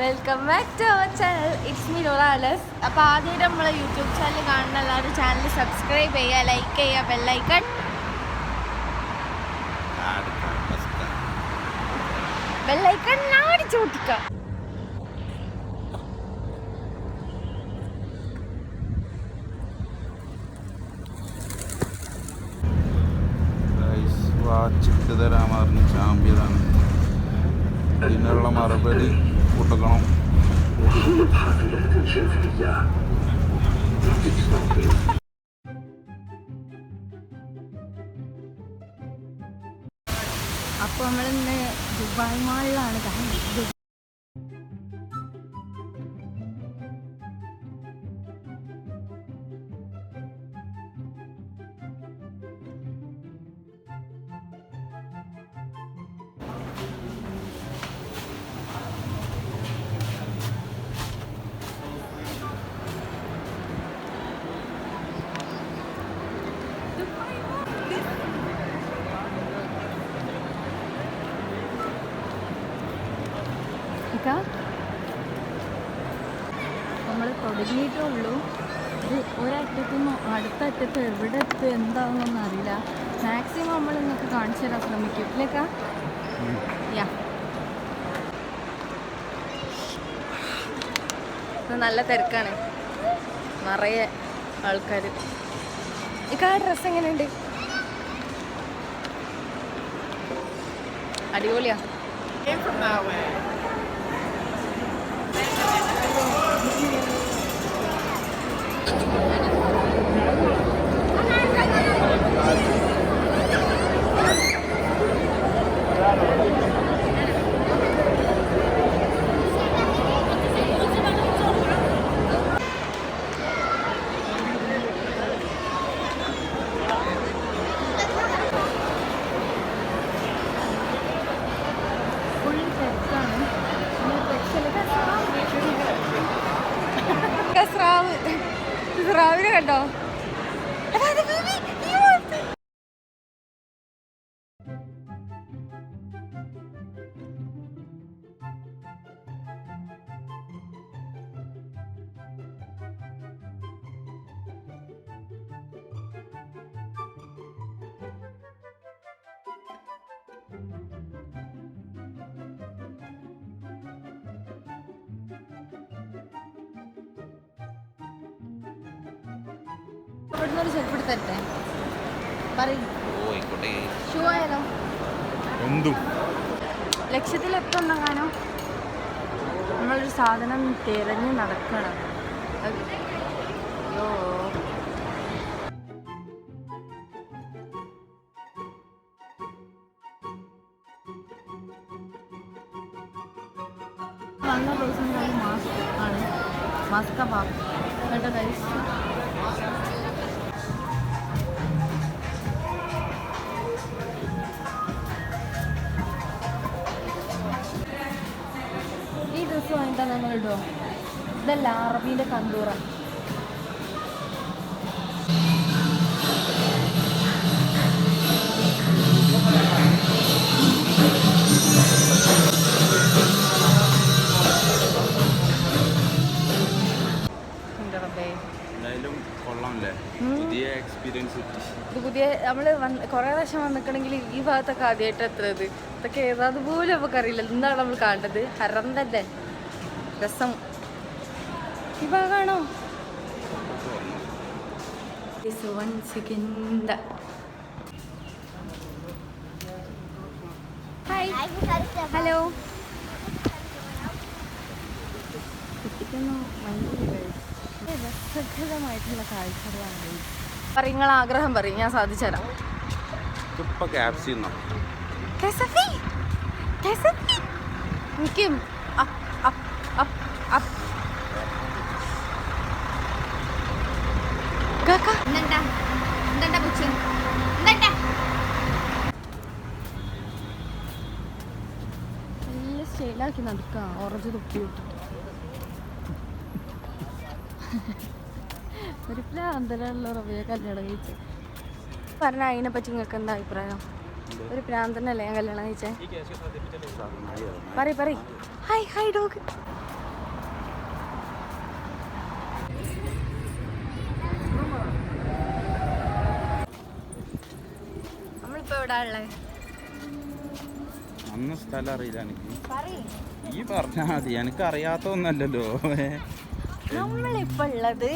Welcome back to our channel. It's me റോളാലസ്. അപ്പോൾ ആദ്യമായിട്ട് നമ്മളെ യൂട്യൂബ് ചാനൽ കാണുന്ന എല്ലാവരും ചാനൽ സബ്സ്ക്രൈബ് ചെയ്യുക, ലൈക്ക് ചെയ്യുക, ബെല്ലൈക്കൺ അടിച്ചു പൊട്ടിക്കുക. വാച്ചിട്ട് തരാമെന്ന് ചാമ്പ്യതാണ്. ഇതിനുള്ള മറുപടി കൂട്ടക്കണം. അപ്പോൾ നമ്മളിന്ന് ദുബായ് മാളിലാണ് കാണുന്നത്. നമ്മൾ തുടങ്ങിയിട്ടേ ഉള്ളൂ. ഒരറ്റത്തു നിന്നും അടുത്ത അറ്റത്ത് എവിടെ എത്തും എന്താണെന്നൊന്നും അറിയില്ല. മാക്സിമം നമ്മൾ നിങ്ങൾക്ക് കാണിച്ചു തരാൻ ശ്രമിക്കും. ഇല്ലേക്കാ നല്ല തിരക്കാണ്, നിറയെ ആൾക്കാർ. ഇക്കാ ഡ്രസ്സ് എങ്ങനെയുണ്ട്? അടിപൊളിയാ. സ്രാവിനെ കണ്ടോ? ഇവിടുന്നൊരു ചെരുപ്പ് എടുത്തരട്ടെ? പറയും. ഷൂ ആയാലോ? ലക്ഷ്യത്തിലെത്തുന്നങ്ങാനോ നമ്മളൊരു സാധനം തിരഞ്ഞ് നടക്കണം. അയ്യോ, വന്ന ദിവസം മാസ്ക് ആണ്. മാസ്ക പാപ്പ് കേട്ടോ ഗൈസ്. ഈ ഡ്രസ്സ് വാങ്ങിട്ടാൽ നമ്മൾ ഇടുമോ? ഇതല്ല, അറബീൻ്റെ കന്തൂറ. ഇത് പുതിയ നമ്മൾ കുറേ പ്രാവശ്യം വന്നിക്കണമെങ്കിൽ ഈ ഭാഗത്തൊക്കെ ആദ്യമായിട്ട് എത്തുന്നത്. ഇതൊക്കെ ഏതാത് പോലും നമുക്കറിയില്ല. എന്താണ് നമ്മൾ കാണേണ്ടത്? ഹറന്തല്ലേ രസം. ഈ ഭാഗമാണോ? Hi, hello. കുട്ടിക്കൊന്നും രസകരമായിട്ടുള്ള കാഴ്ചകളാണ്. പറയും, നിങ്ങൾ ആഗ്രഹം പറയും, ഞാൻ സാധിച്ചു തരാം. എനിക്ക് നല്ല സ്റ്റൈലാക്കി നടക്കാം. ഓറഞ്ച് തൊപ്പി വിട്ടിട്ട് ഒരു പ്രാന്തനുള്ള റബിയെ കല്യാണം കഴിച്ചത് പറഞ്ഞാൽ അതിനെപ്പറ്റി നിങ്ങൾക്ക് എന്താ അഭിപ്രായം? ഒരു പ്രാന്തനല്ലേ ഞാൻ കല്യാണം കഴിച്ചേ? പറയ്. Hi dog. എവിടാ ഉള്ളത്? അന്ന് സ്ഥലം അറിയില്ല എനിക്ക്. പറയ്. ഈ പറഞ്ഞാൽ മതി, എനിക്ക് അറിയാത്ത ഒന്നല്ലല്ലോ. നമ്മളിപ്പോ ഉള്ളത്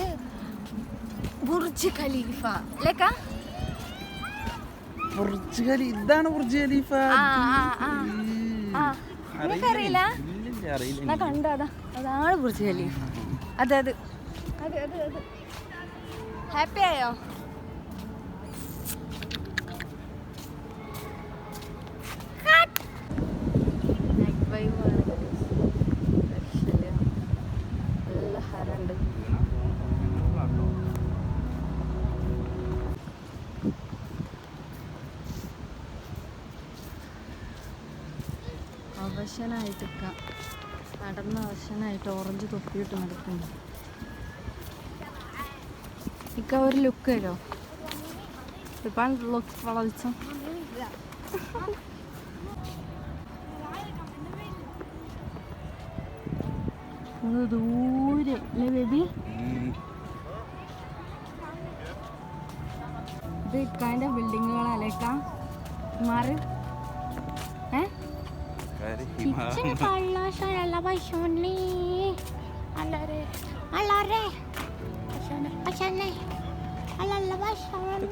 ബുർജ് ഖലീഫ അല്ലേക്കാ? ഇതാണ് ബുർജ് ഖലീഫ. അറിയില്ല? ഞാൻ കണ്ടു, അതാണ് ബുർജ് ഖലീഫ. അതെ അതെ അതെ അതെ അതെ. ഹാപ്പി ആയോ? അവശനായിട്ട് നടന്ന അവശനായിട്ട് ഓറഞ്ച് തൊപ്പിയിട്ട് നടക്കുന്നു. ഇക്ക ഒരു ലുക്ക് തരോ? ലുക്ക് വളച്ച ദൂരെ അല്ലേ ബേബി? ഇത് ഇക്കാൻ്റെ ബിൽഡിങ്ങുകളല്ലേക്കാ മാറി?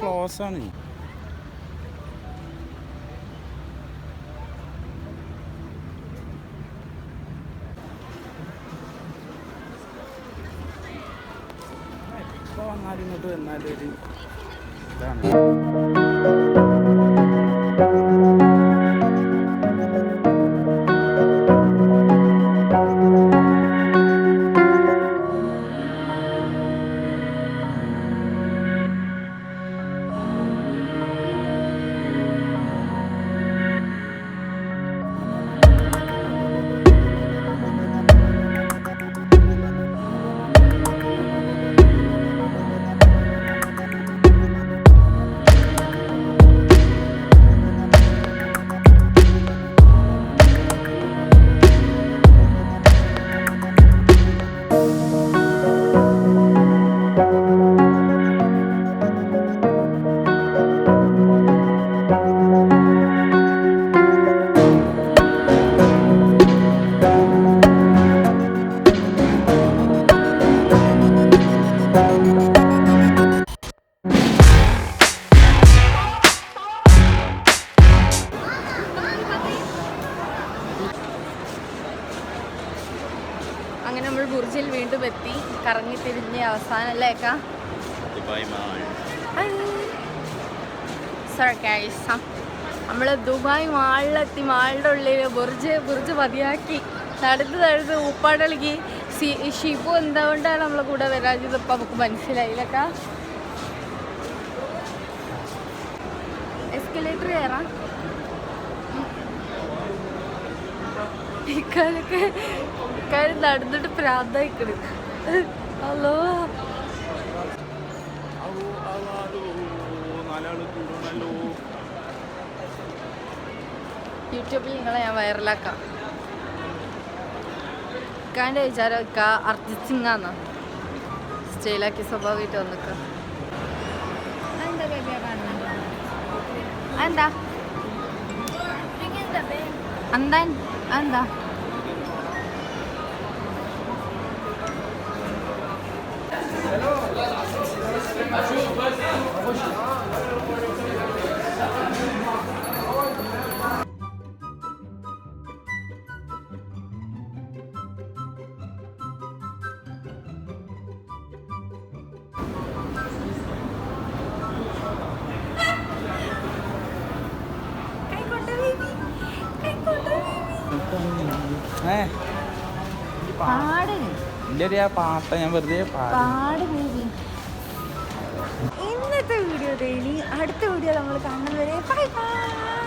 ക്ലോസ് ആണ്. വന്നാലും ഇങ്ങോട്ട് വന്നാലും ഒരു ഇതാണ്. അങ്ങനെ നമ്മൾ ബുർജിൽ വീണ്ടും എത്തി, കറങ്ങി തിരിഞ്ഞ് അവസാനല്ലേക്കാ നമ്മൾ ദുബായ് മാളിലെത്തി. മാളിൻ്റെ ഉള്ളിൽ ബുർജ് മതിയാക്കി നടന്ന് ഉപ്പാടളിക്ക് ഷിബു എന്തുകൊണ്ടാണ് നമ്മളെ കൂടെ വരാഞ്ഞത് ഇപ്പം നമുക്ക് മനസ്സിലായില്ലക്കാ. എസ്കലേറ്റർ കയറാം. ഇക്കാലൊക്കെ നടന്നിട്ട് പ്രാന്തായിക്കണ്. ഹലോ യൂട്യൂബിൽ നിങ്ങളെ ഞാൻ വൈറലാക്കാം. ഇക്കാൻ്റെ വിചാരം ഇക്ക അർജിത് സിംഗാന്നാ. സ്റ്റൈലാക്കി സ്വഭാവമായിട്ട് വന്നിക്ക. എന്താ എന്താ എന്താ പാട്ട ഞാൻ വെറുതെ പാട് ബേബി. ഇന്നത്തെ വീഡിയോ തേനി അടുത്ത വീഡിയോ നമ്മൾ കാണുന്നത് വരെ ബൈ ബൈ.